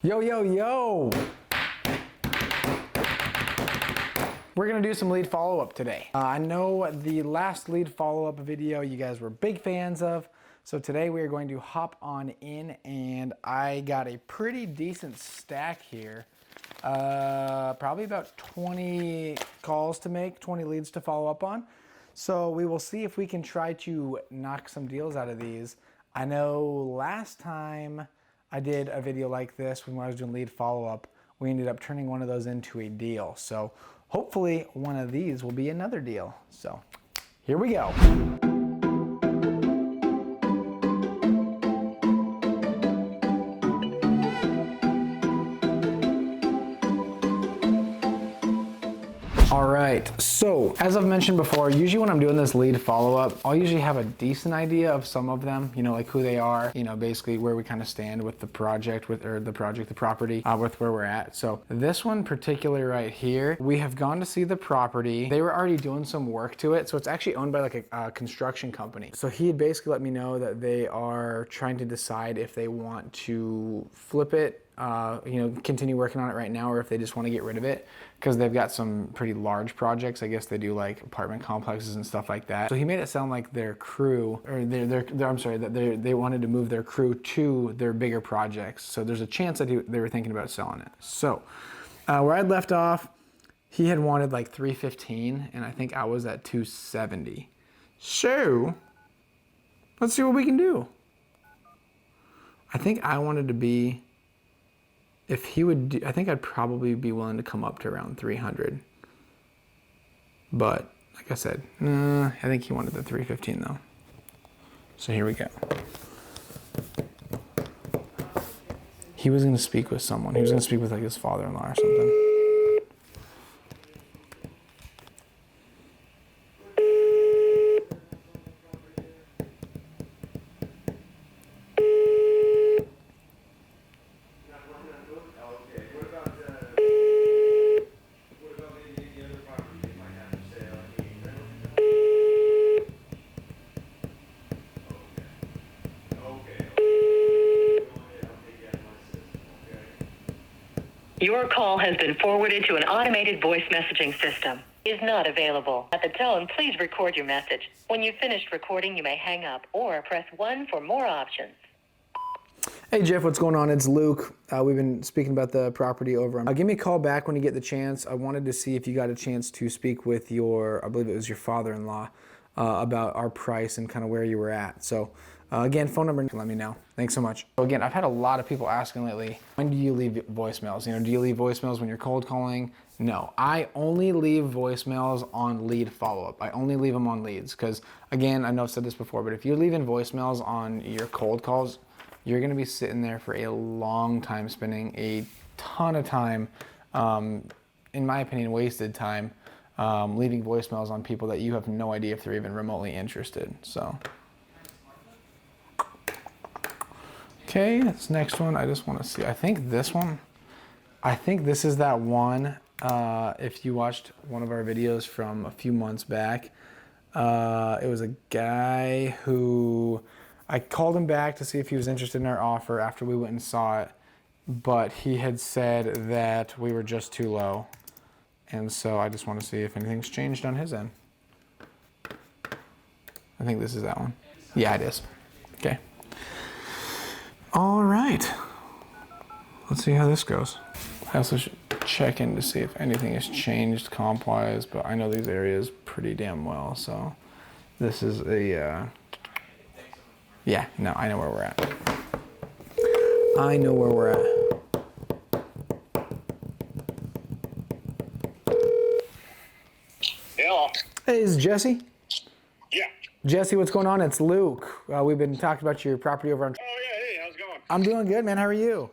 Yo, yo, yo! We're gonna do some lead follow-up today. I know the last lead follow-up video you guys were big fans of, so today we are going to hop on in, and I got a pretty decent stack here. Probably about 20 calls to make, 20 leads to follow up on. So we will see if we can try to knock some deals out of these. I know last time I did a video like this when I was doing lead follow-up, we ended up turning one of those into a deal. So hopefully one of these will be another deal. So here we go. All right, so as I've mentioned before, usually when I'm doing this lead follow-up, I'll usually have a decent idea of some of them, you know, like who they are, you know, basically where we kind of stand with the project, with the property, with where we're at. So this one particularly right here, we have gone to see the property. They were already doing some work to it. So it's actually owned by like a construction company. So he had basically let me know that they are trying to decide if they want to flip it, you know, continue working on it right now, or if they just want to get rid of it, because they've got some pretty large projects. I guess they do like apartment complexes and stuff like that. So he made it sound like their crew, or that they wanted to move their crew to their bigger projects. So there's a chance that they were thinking about selling it. So where I'd left off, he had wanted like 315, and I think I was at 270. So let's see what we can do. I think I wanted to be, if he would do, I think I'd probably be willing to come up to around 300. But like I said, I think he wanted the 315 though. So here we go. He was gonna speak with someone. He was gonna speak with like his father-in-law or something. Your call has been forwarded to an automated voice messaging system. Is not available. At the tone, please record your message. When you've finished recording, you may hang up or press 1 for more options. Hey Jeff, what's going on? It's Luke. We've been speaking about the property over on. Give me a call back when you get the chance. I wanted to see if you got a chance to speak with your, I believe it was your father-in-law, about our price and kind of where you were at. So again, phone number, let me know. Thanks so much. So again, I've had a lot of people asking lately, when do you leave voicemails? You know, do you leave voicemails when you're cold calling? No, I only leave voicemails on lead follow-up. I only leave them on leads because, again, I know I've said this before, but if you're leaving voicemails on your cold calls, you're gonna be sitting there for a long time, spending a ton of time, in my opinion, wasted time, leaving voicemails on people that you have no idea if they're even remotely interested, so. Okay, this next one, I just wanna see, I think this is that one, if you watched one of our videos from a few months back, it was a guy who, I called him back to see if he was interested in our offer after we went and saw it, but he had said that we were just too low. And so I just want to see if anything's changed on his end. I think this is that one. Yeah, it is. Okay. All right. Let's see how this goes. I also should check in to see if anything has changed comp-wise, but I know these areas pretty damn well, so this is a, yeah, no, I know where we're at. I know where we're at. Hello. Hey, is Jesse? Yeah. Jesse, what's going on? It's Luke. We've been talking about your property over on. Oh, yeah. Hey, how's it going? I'm doing good, man. How are you?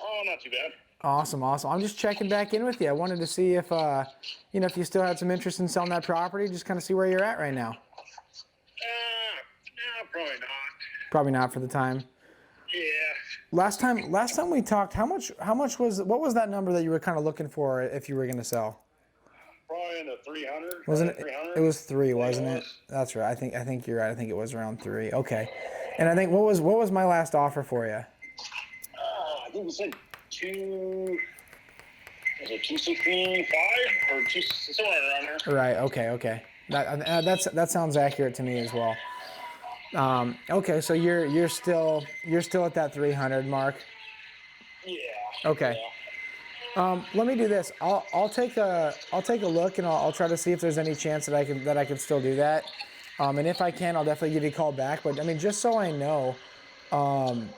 Oh, not too bad. Awesome, awesome. I'm just checking back in with you. I wanted to see if, you know, if you still had some interest in selling that property, just kind of see where you're at right now. No, probably not. Probably not for the time. Yeah. Last time we talked, what was that number that you were kind of looking for if you were going to sell? Probably in the 300. Wasn't it? 300? It was 3, wasn't it? That's right. I think you're right. I think it was around 3. Okay. And I think what was my last offer for you? I think we said is it 265 or somewhere around there? Right. Okay. That sounds accurate to me as well. Okay, so you're still at that 300 mark. Yeah. Okay. Yeah. Let me do this. I'll take a look and I'll try to see if there's any chance that I can still do that. And if I can, I'll definitely give you a call back. But I mean, just so I know,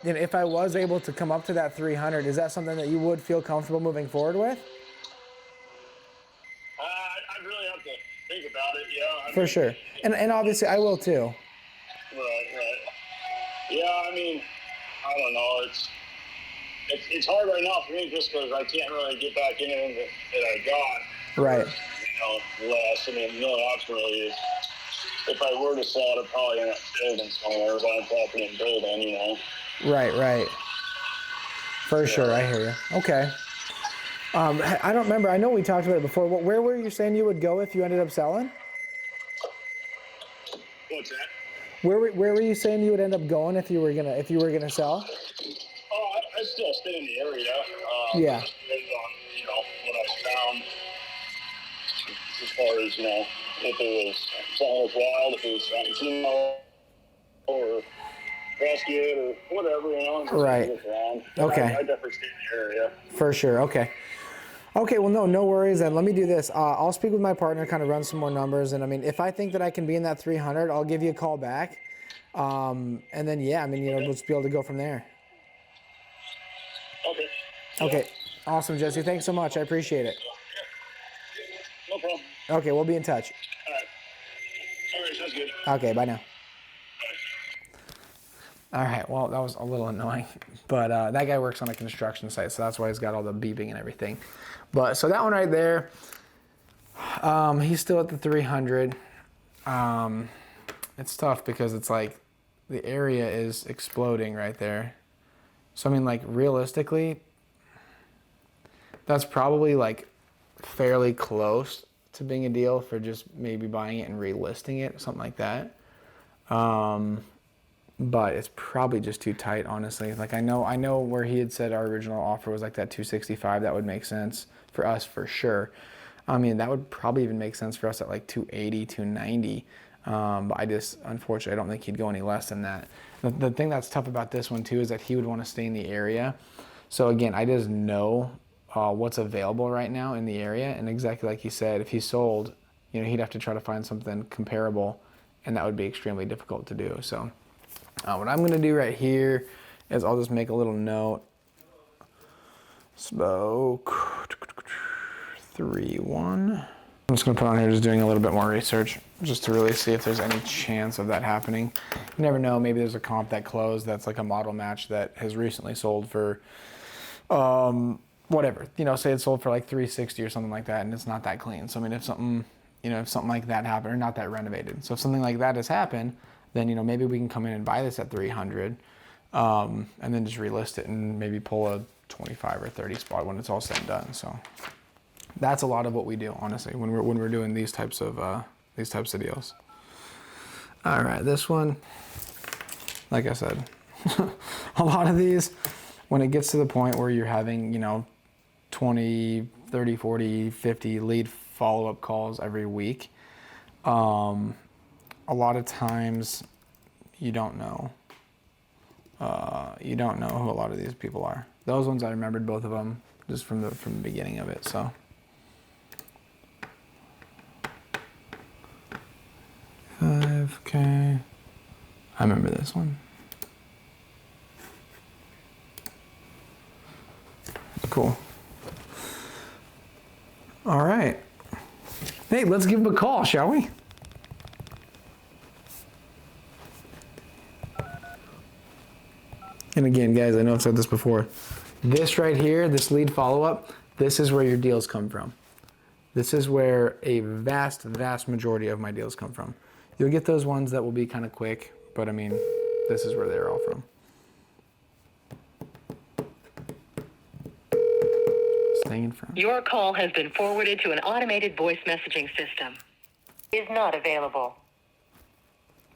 if I was able to come up to that 300, is that something that you would feel comfortable moving forward with? I'd really have to think about it. Yeah. For sure. And obviously I will too. Right. Yeah, I mean, I don't know. It's hard right now for me just because I can't really get back anything that I got. Right. Less. I mean, the only option really is if I were to sell it, I'd probably end up building somewhere, buying property and building. Right. For sure, I hear you. Okay. I don't remember. I know we talked about it before. Where were you saying you would go if you ended up selling? What's that? Where were you saying you would end up going if you were gonna sell? Oh, I still stay in the area. Yeah. Just depends on, what I found as far as, if it was something was wild, if it was something, or basket or whatever, just Right. look around. Okay. I definitely stay in the area. For sure. Okay. Okay. Well, no worries. Then let me do this. I'll speak with my partner, kind of run some more numbers, and I mean, if I think that I can be in that 300, I'll give you a call back. And then we'll just be able to go from there. Okay. Okay. Awesome, Jesse. Thanks so much. I appreciate it. No problem. Okay. We'll be in touch. All right, sounds good. Okay. Bye now. All right, well, that was a little annoying, but that guy works on a construction site, so that's why he's got all the beeping and everything. But so that one right there, he's still at the 300. It's tough because it's like the area is exploding right there. So I mean, like realistically, that's probably like fairly close to being a deal for just maybe buying it and relisting it, something like that. But it's probably just too tight, honestly. Like I know where he had said our original offer was like that 265. That would make sense for us for sure. I mean, that would probably even make sense for us at like 280, 290. But I just, unfortunately, I don't think he'd go any less than that. The thing that's tough about this one too is that he would want to stay in the area. So again, I just know what's available right now in the area, and exactly like he said, if he sold, he'd have to try to find something comparable, and that would be extremely difficult to do. So. What I'm going to do right here is I'll just make a little note. Spoke 3-1. I'm just going to put on here just doing a little bit more research just to really see if there's any chance of that happening. You never know. Maybe there's a comp that closed that's like a model match that has recently sold for whatever. Say it sold for like 360 or something like that, and it's not that clean. So I mean, if something like that happened, or not that renovated. So if something like that has happened, then maybe we can come in and buy this at 300, and then just relist it and maybe pull a 25 or 30 spot when it's all said and done. So that's a lot of what we do, honestly, when we're doing these types of deals. All right, this one, like I said, a lot of these, when it gets to the point where you're having 20, 30, 40, 50 lead follow-up calls every week. A lot of times you don't know. You don't know who a lot of these people are. Those ones I remembered both of them just from the beginning of it. So. $5K. I remember this one. Cool. All right. Hey, let's give him a call, shall we? And again, guys, I know I've said this before. This right here, this lead follow-up, this is where your deals come from. This is where a vast, vast majority of my deals come from. You'll get those ones that will be kind of quick, but I mean, this is where they're all from. Staying in front. Your call has been forwarded to an automated voice messaging system. Is not available.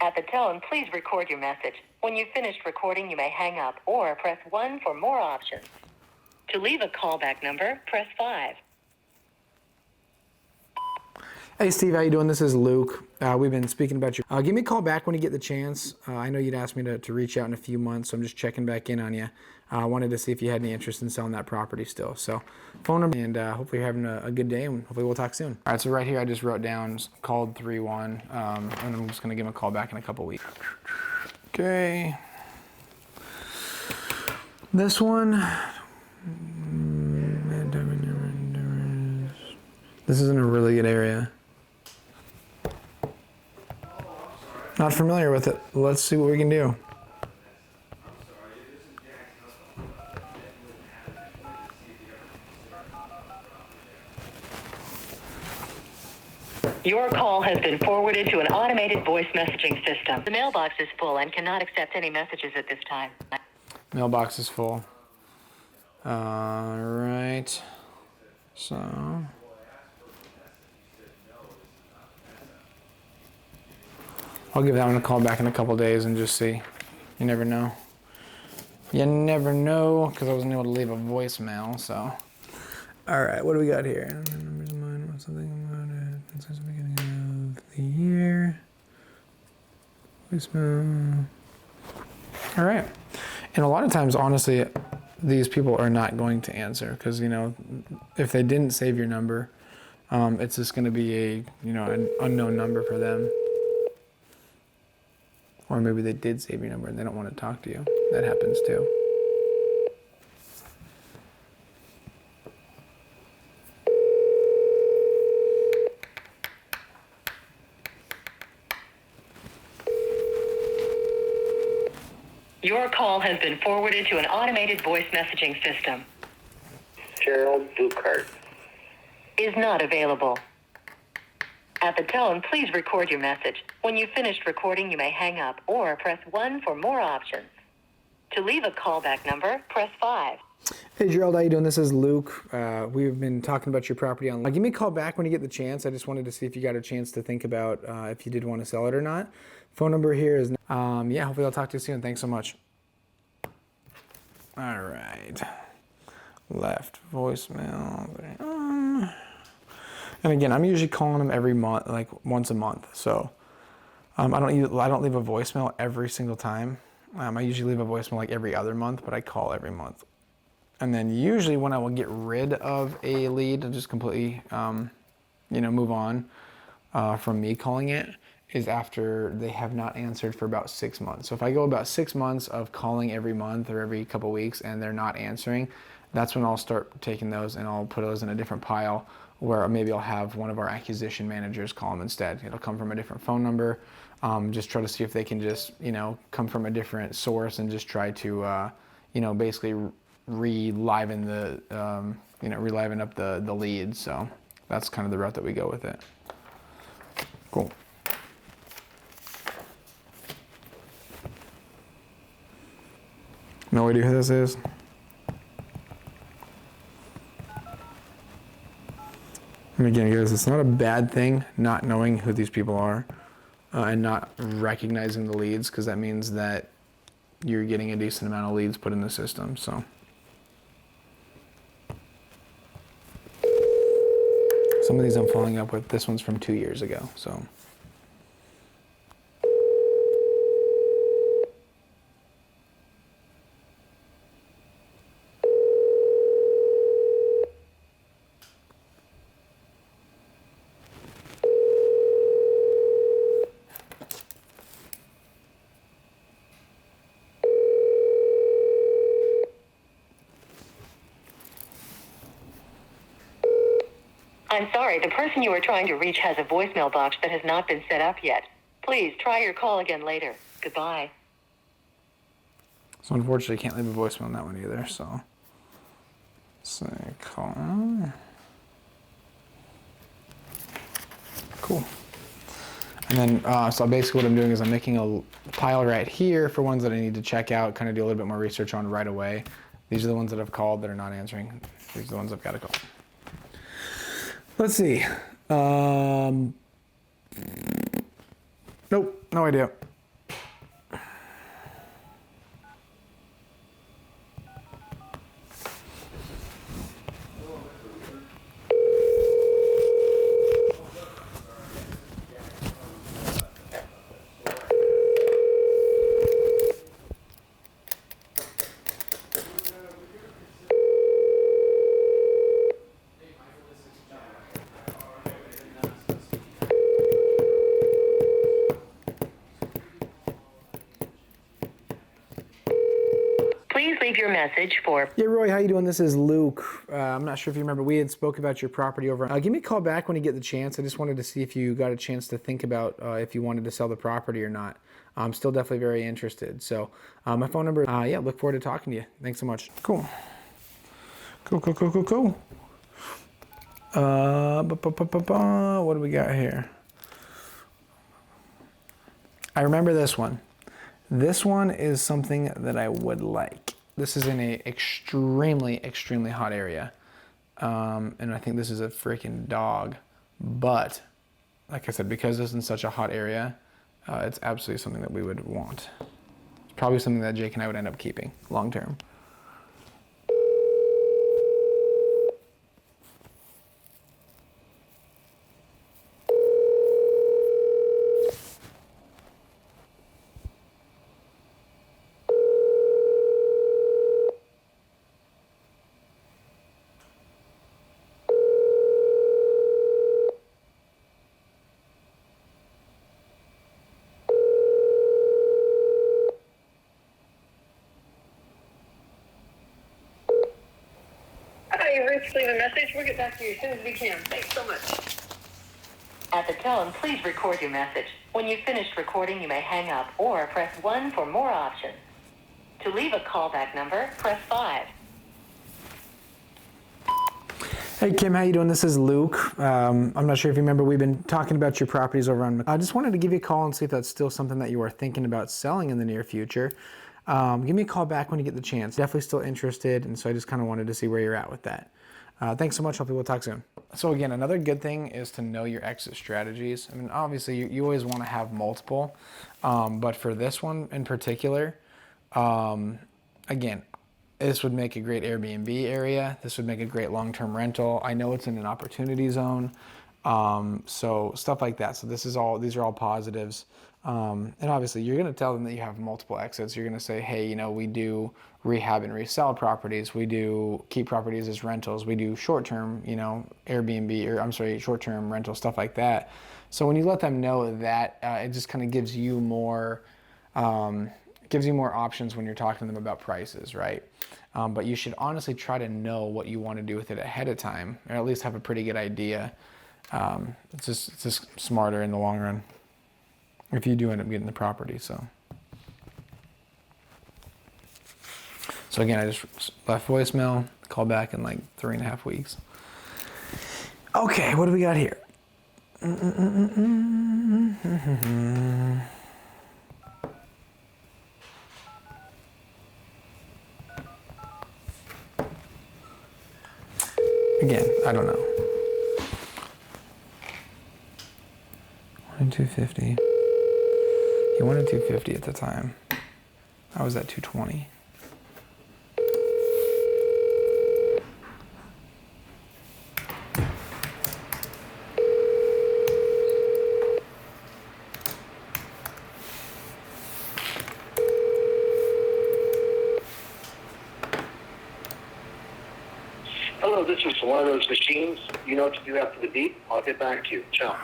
At the tone, please record your message. When you've finished recording, you may hang up or press 1 for more options. To leave a callback number, press 5. Hey Steve, how you doing? This is Luke. We've been speaking about you. Give me a call back when you get the chance. I know you'd asked me to reach out in a few months, so I'm just checking back in on you. I wanted to see if you had any interest in selling that property still. So phone number, and hopefully you're having a good day, and hopefully we'll talk soon. All right, so right here I just wrote down called 3-1, and I'm just gonna give him a call back in a couple weeks. Okay. This one. This is in a really good area. Not familiar with it. Let's see what we can do. Your call has been forwarded to an automated voice messaging system. The mailbox is full and cannot accept any messages at this time. Mailbox is full. All right. So. I'll give that one a call back in a couple days and just see. You never know. You never know, because I wasn't able to leave a voicemail, so. All right, what do we got here? Numbers of mine, what's something about it? Since the beginning of the year. Voicemail. All right. And a lot of times, honestly, these people are not going to answer because, you know, if they didn't save your number, it's just going to be an unknown number for them. Or maybe they did save your number and they don't want to talk to you. That happens too. Your call has been forwarded to an automated voice messaging system. Gerald Buchart Is not available. At the tone, please record your message. When you've finished recording, you may hang up or press 1 for more options. To leave a callback number, press 5. Hey Gerald, how you doing? This is Luke. We've been talking about your property online. Give me a call back when you get the chance. I just wanted to see if you got a chance to think about if you did want to sell it or not. Phone number here is, yeah, hopefully I'll talk to you soon. Thanks so much. All right. Left voicemail. And again, I'm usually calling them every month, like once a month. So I don't leave a voicemail every single time. I usually leave a voicemail like every other month, but I call every month. And then usually when I will get rid of a lead and just completely, move on from me calling it, is after they have not answered for about 6 months. So if I go about 6 months of calling every month or every couple weeks and they're not answering, that's when I'll start taking those and I'll put those in a different pile, where maybe I'll have one of our acquisition managers call them instead. It'll come from a different phone number. Just try to see if they can just, come from a different source and just try to, basically reliven up the lead. So that's kind of the route that we go with it. Cool. No idea who this is. And again, guys, it's not a bad thing not knowing who these people are and not recognizing the leads, because that means that you're getting a decent amount of leads put in the system. So some of these I'm following up with. This one's from 2 years ago. So. I'm sorry, the person you are trying to reach has a voicemail box that has not been set up yet. Please try your call again later. Goodbye. So unfortunately, I can't leave a voicemail on that one either. So, say call. Cool. And then, so basically what I'm doing is I'm making a pile right here for ones that I need to check out, kind of do a little bit more research on right away. These are the ones that I've called that are not answering. These are the ones I've got to call. Let's see. Nope, no idea. your message for... Yeah, Roy, how you doing? This is Luke. I'm not sure if you remember, we had spoke about your property over. Give me a call back when you get the chance. I just wanted to see if you got a chance to think about if you wanted to sell the property or not. I'm still definitely very interested. So my phone number, yeah, look forward to talking to you. Thanks so much. Cool. Cool. What do we got here? I remember this one. This one is something that I would like. This is in a extremely hot area. And I think this is a freaking dog. But, like I said, because this is in such a hot area, it's absolutely something that we would want. It's probably something that Jake and I would end up keeping long term. Leave a message. We'll get back to you as soon as we can. Thanks so much. At the tone, please record your message. When you've finished recording, you may hang up or press 1 for more options. To leave a callback number, press 5. Hey Kim, how you doing? This is Luke. I'm not sure if you remember, we've been talking about your properties over on... I just wanted to give you a call and see if that's still something that you are thinking about selling in the near future. Give me a call back when you get the chance. Definitely still interested, and so I just kind of wanted to see where you're at with that. Thanks so much. Hopefully we'll talk soon. So again, another good thing is to know your exit strategies. I mean, obviously you always want to have multiple, but for this one in particular, again, this would make a great Airbnb area. This would make a great long-term rental. I know it's in an opportunity zone, so stuff like that. So these are all positives. And obviously you're going to tell them that you have multiple exits. You're going to say, hey, we do rehab and resell properties. We do keep properties as rentals. We do short-term, Airbnb, short-term rental, stuff like that. So when you let them know that, it just kind of gives you more options when you're talking to them about prices, right? But you should honestly try to know what you want to do with it ahead of time, or at least have a pretty good idea. It's just smarter in the long run if you do end up getting the property. So again, I just left voicemail, call back in like 3.5 weeks. Okay, what do we got here? Again, I don't know. 250. He wanted 250 at the time. I was at 220. Hello, this is one of those machines. You know what to do after the beep. I'll get back to you. Ciao.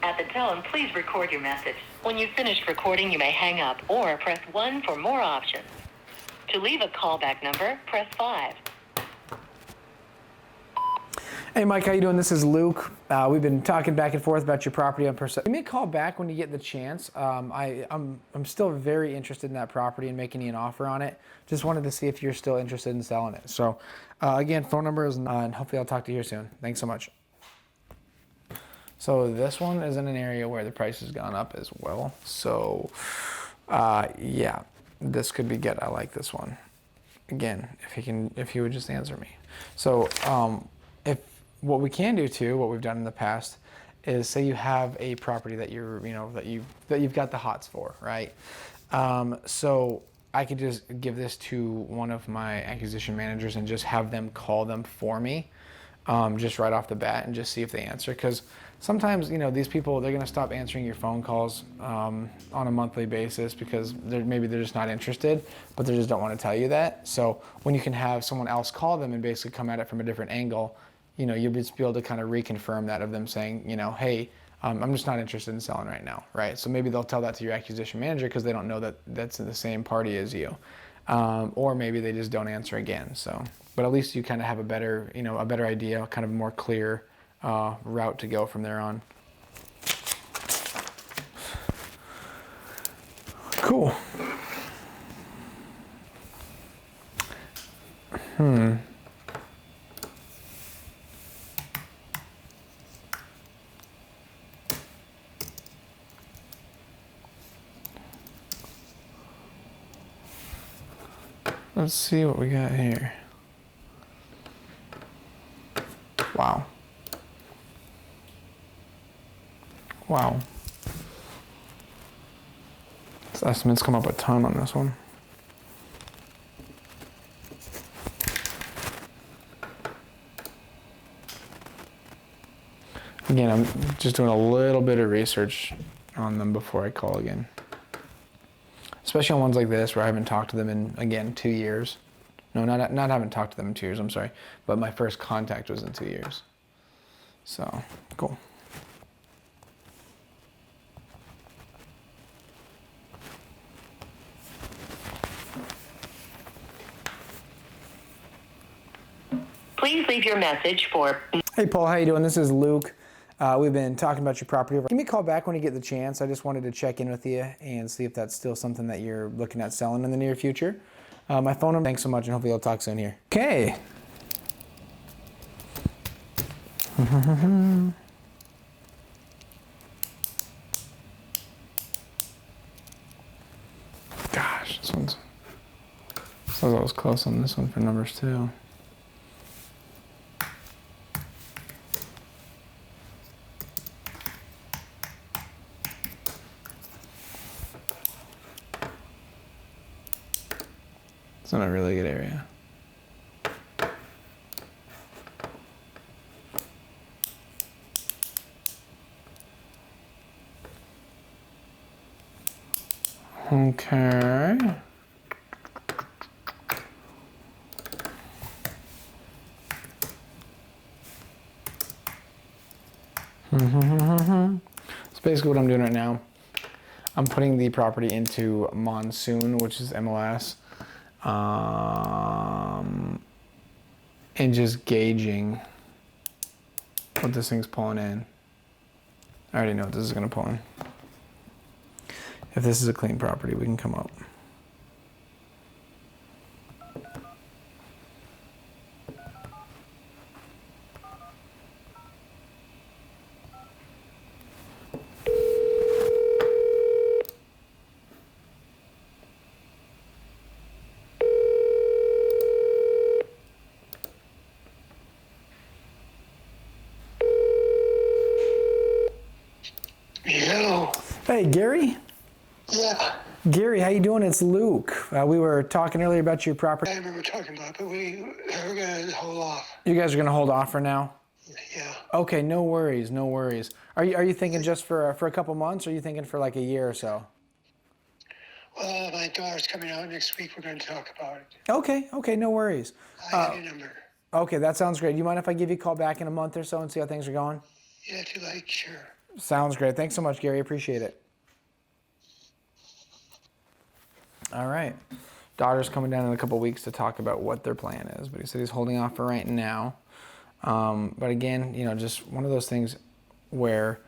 At the tone, please record your message. When you've finished recording, you may hang up or press 1 for more options. To leave a callback number, press 5. Hey Mike, how you doing? This is Luke. We've been talking back and forth about your property on Give me a call back when you get the chance. I'm still very interested in that property and making you an offer on it. Just wanted to see if you're still interested in selling it. So again, phone number is, and hopefully I'll talk to you here soon. Thanks so much. So this one is in an area where the price has gone up as well. So yeah, this could be good. I like this one. Again, if he would just answer me. So if what we can do too, what we've done in the past, is say you have a property that you've got the hots for, right? So I could just give this to one of my acquisition managers and just have them call them for me, just right off the bat, and just see if they answer. Because sometimes, these people, they're going to stop answering your phone calls on a monthly basis because maybe they're just not interested, but they just don't want to tell you that. So when you can have someone else call them and basically come at it from a different angle, you'll just be able to kind of reconfirm that of them saying, hey, I'm just not interested in selling right now, right? So maybe they'll tell that to your acquisition manager because they don't know that that's in the same party as you. or maybe they just don't answer again. So, but at least you kind of have a better, a better idea, kind of a more clear route to go from there on. Cool. Let's see what we got here. Wow. Wow. This estimates come up a ton on this one. Again, I'm just doing a little bit of research on them before I call again. Especially on ones like this where I haven't talked to them in, again, 2 years. No, not haven't talked to them in 2 years, I'm sorry. But my first contact was in 2 years. So, cool. Please leave your message for... Hey Paul, how you doing? This is Luke. We've been talking about your property. Give me a call back when you get the chance. I just wanted to check in with you and see if that's still something that you're looking at selling in the near future. My phone number, thanks so much, and hopefully I'll talk soon here. Okay. Gosh, this one's... I was close on this one for numbers too. It's not a really good area. Okay. So basically what I'm doing right now, I'm putting the property into Monsoon, which is MLS. And just gauging what this thing's pulling in. I already know what this is gonna pull in. If this is a clean property, we can come up. Hello. Hey, Gary? Yeah, Gary, how you doing? It's Luke. We were talking earlier about your property. I remember talking about it, but we're gonna hold off. You guys are gonna hold off for now? Yeah. Okay, no worries, no worries. Are you thinking just for a couple months, or are you thinking for like a year or so? Well, my daughter's coming out next week. We're gonna talk about it. Okay, no worries. I have your number. Okay, that sounds great. Do you mind if I give you a call back in a month or so and see how things are going? Yeah, if you like, sure. Sounds great. Thanks so much, Gary. Appreciate it. All right. Daughter's coming down in a couple weeks to talk about what their plan is, but he said he's holding off for right now. But again, just one of those things where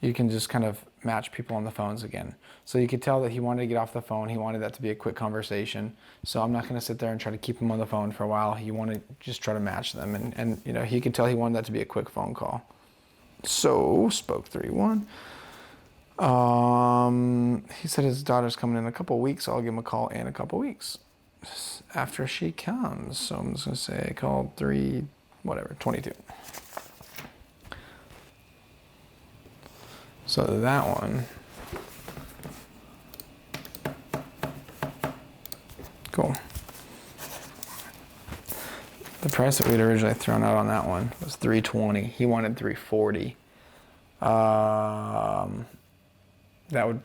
you can just kind of match people on the phones again. So you could tell that he wanted to get off the phone. He wanted that to be a quick conversation. So I'm not going to sit there and try to keep him on the phone for a while. He wanted to just try to match them. And he could tell he wanted that to be a quick phone call. So, spoke 3-1. He said his daughter's coming in a couple weeks, so I'll give him a call in a couple weeks after she comes. So I'm just going to say call 22. So that one. Cool. The price that we'd originally thrown out on that one was $320. He wanted $340. That would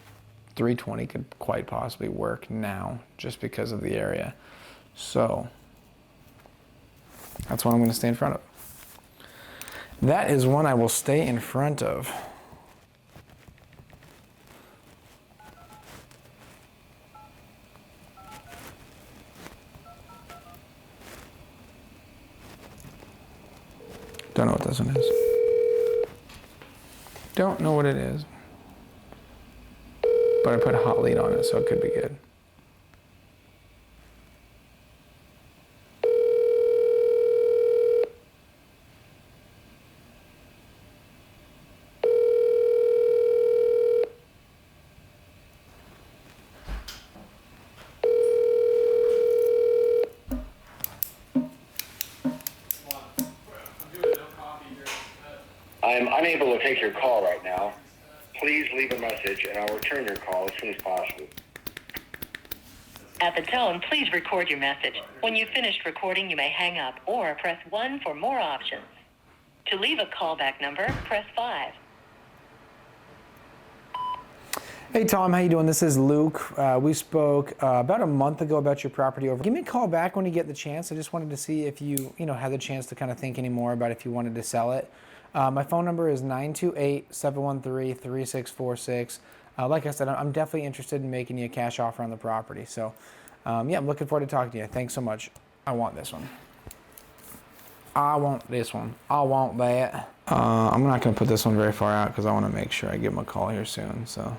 $320 could quite possibly work now, just because of the area. So that's one I'm going to stay in front of. That is one I will stay in front of. Don't know what this one is. Don't know what it is. But I put a hot lead on it, so it could be good. I am unable to take your call right now. Please leave a message and I'll return your call as soon as possible. At the tone, please record your message. When you've finished recording, you may hang up or press 1 for more options. To leave a callback number, press 5. Hey Tom, how you doing? This is Luke. We spoke about a month ago about your property over. Give me a call back when you get the chance. I just wanted to see if you had the chance to kind of think any more about if you wanted to sell it. My phone number is 928-713-3646. Like I said, I'm definitely interested in making you a cash offer on the property. So, yeah, I'm looking forward to talking to you. Thanks so much. I want this one. I want this one. I want that. I'm not going to put this one very far out because I want to make sure I give him a call here soon. So,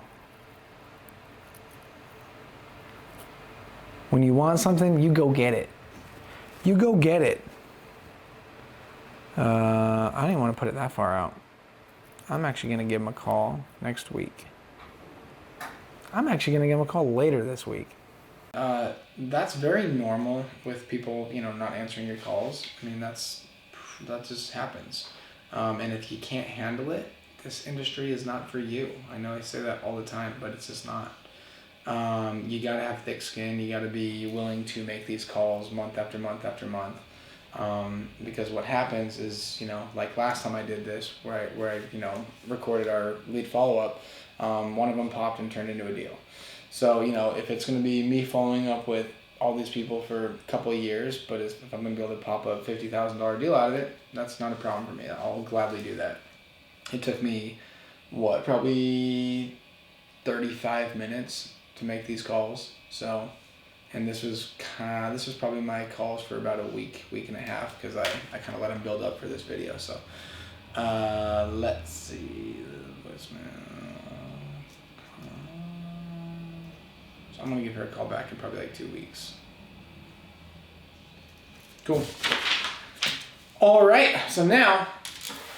when you want something, you go get it. You go get it. I didn't want to put it that far out. I'm actually going to give him a call next week. I'm actually going to give him a call later this week. That's very normal with people, not answering your calls. I mean, that just happens. And if you can't handle it, this industry is not for you. I know I say that all the time, but it's just not. You got to have thick skin. You got to be willing to make these calls month after month after month. Because what happens is, like last time I did this, where I recorded our lead follow-up, one of them popped and turned into a deal. So, if it's going to be me following up with all these people for a couple of years, but if I'm going to be able to pop a $50,000 deal out of it, that's not a problem for me. I'll gladly do that. It took me, probably 35 minutes to make these calls. So, and this was probably my calls for about a week and a half, because I kind of let them build up for this video. So let's see the voicemail. So I'm gonna give her a call back in probably like 2 weeks. Cool. All right, so now,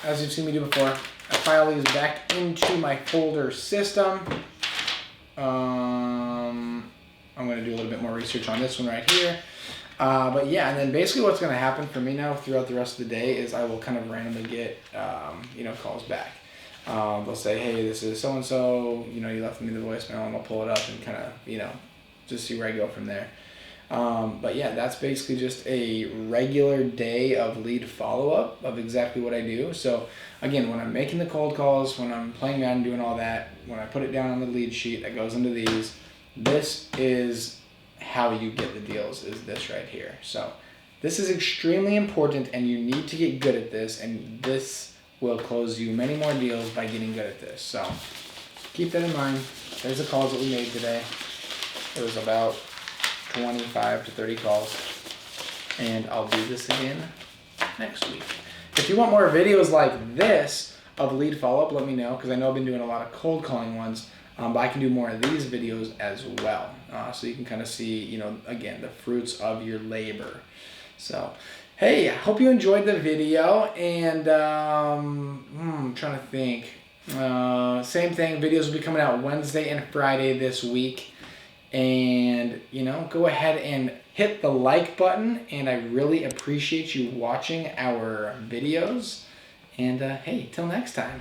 as you've seen me do before, I file these back into my folder system. I'm going to do a little bit more research on this one right here. But yeah, and then basically what's going to happen for me now throughout the rest of the day is I will kind of randomly get, calls back. They'll say, hey, this is so-and-so, you left me the voicemail, and I'll pull it up and kind of, just see where I go from there. But yeah, that's basically just a regular day of lead follow-up of exactly what I do. So again, when I'm making the cold calls, when I'm playing around and doing all that, when I put it down on the lead sheet that goes into these, this is how you get the deals, is this right here. So this is extremely important, and you need to get good at this, and this will close you many more deals by getting good at this. So keep that in mind. There's the calls that we made today. It was about 25 to 30 calls, and I'll do this again next week. If you want more videos like this of lead follow-up, let me know, because I know I've been doing a lot of cold calling ones, but I can do more of these videos as well, so you can kind of see, again, the fruits of your labor. So, hey, I hope you enjoyed the video, and I'm trying to think. Same thing, videos will be coming out Wednesday and Friday this week. And, go ahead and hit the like button, and I really appreciate you watching our videos. And, hey, till next time.